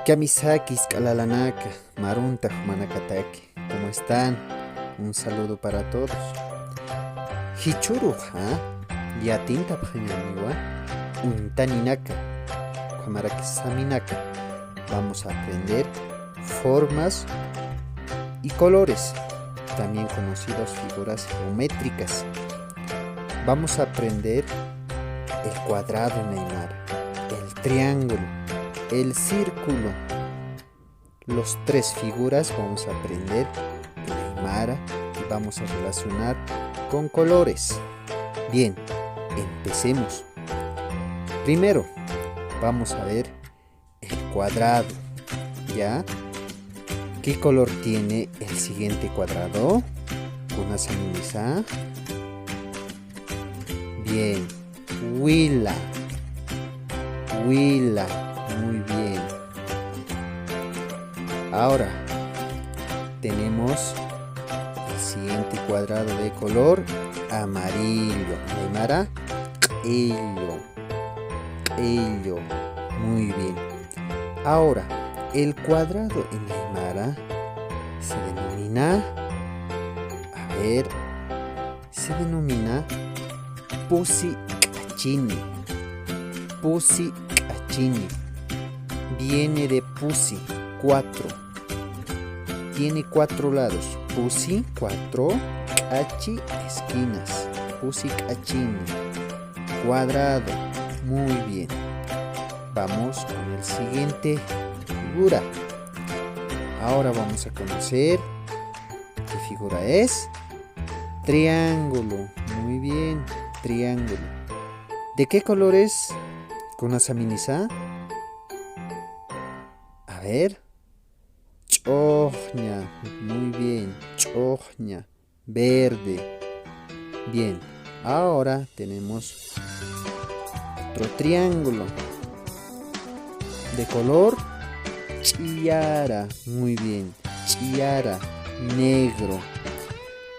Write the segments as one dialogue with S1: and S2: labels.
S1: Yamisakis Kalalanaka, Marunta Manakataki. ¿Cómo están? Un saludo para todos. Hichuruja, Yatinta Panyaniwa, Untaninaka, Kamarakisaminaka. Vamos a aprender formas y colores, también conocidos figuras geométricas. Vamos a aprender el cuadrado, Neymar, el triángulo, el círculo. Los tres figuras vamos a aprender en Aymara y vamos a relacionar con colores. Bien, empecemos. Primero, vamos a ver el cuadrado. ¿Ya? ¿Qué color tiene el siguiente cuadrado? Kunasamisa. Bien, huila. Huila. Muy bien. Ahora tenemos el siguiente cuadrado de color amarillo. Aymara, ello. Muy bien. Ahora, el cuadrado en Aymara se denomina, se denomina Pusi Cachini. Pusi Cachini. Viene de Pusi, 4. Tiene 4 lados. Pusi, 4. Cachi, esquinas. Pusi Cachini. Cuadrado. Muy bien. Vamos con el siguiente figura. Ahora vamos a conocer qué figura es. Triángulo. Muy bien. Triángulo. ¿De qué color es? ¿Kunasaminisa? A ver. Choña. Muy bien. Choña. Verde. Bien. Ahora tenemos otro triángulo. De color chiara. Muy bien. Chiara. Negro.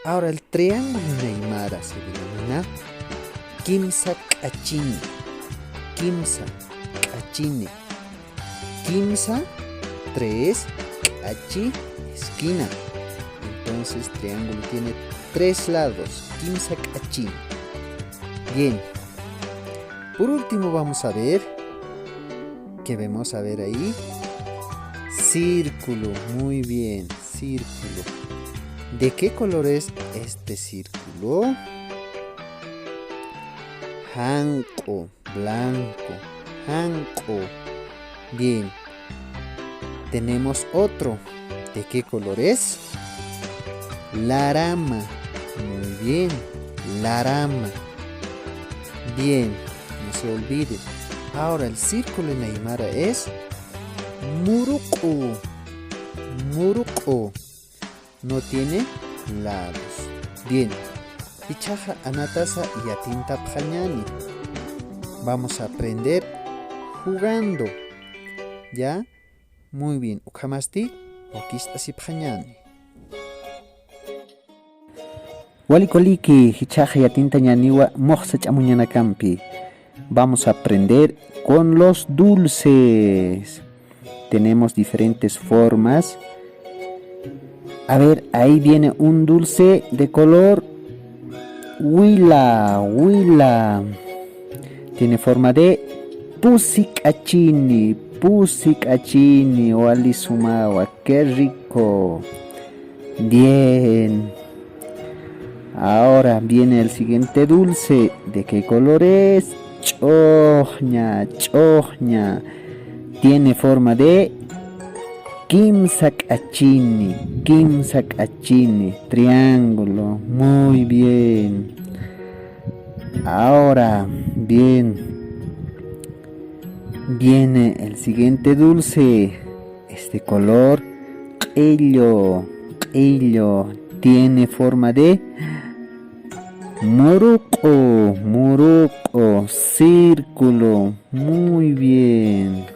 S1: Ahora el triángulo en Aymara se denomina Kimsa Kachini. Kimsa Kachini. Kimsa, 3, Kachi, esquina. Entonces triángulo tiene 3 lados. Kimsa Kachini. Bien. Por último vamos a ver. ¿Qué vemos a ver ahí? Círculo. Muy bien. Círculo. ¿De qué color es este círculo? Hanco. Blanco. Hanco. Bien. Tenemos otro. ¿De qué color es? Larama. Muy bien. Larama. Bien. No se olvide. Ahora el círculo en Aymara es Muruku. Muruku. No tiene lados. Bien. Ichaja anatasa y atinta pjañani. Vamos a aprender jugando. ¿Ya? Muy bien. Ukamasti, okistasi pjañani. Walikoliki, hichaja y atinta ñaniwa, moxa chamuñana campi. Vamos a aprender con los dulces. Tenemos diferentes formas. A ver, ahí viene un dulce de color huila. Tiene forma de Pusi Cachini. Pusi Cachini. Wali sumawa. Qué rico. Bien. Ahora viene el siguiente dulce. ¿De qué color es? Choña. Tiene forma de Kimsa Kachini. Triángulo. Muy bien. Ahora, bien. Viene el siguiente dulce. Este color ello. Tiene forma de Muruku. Círculo. Muy bien.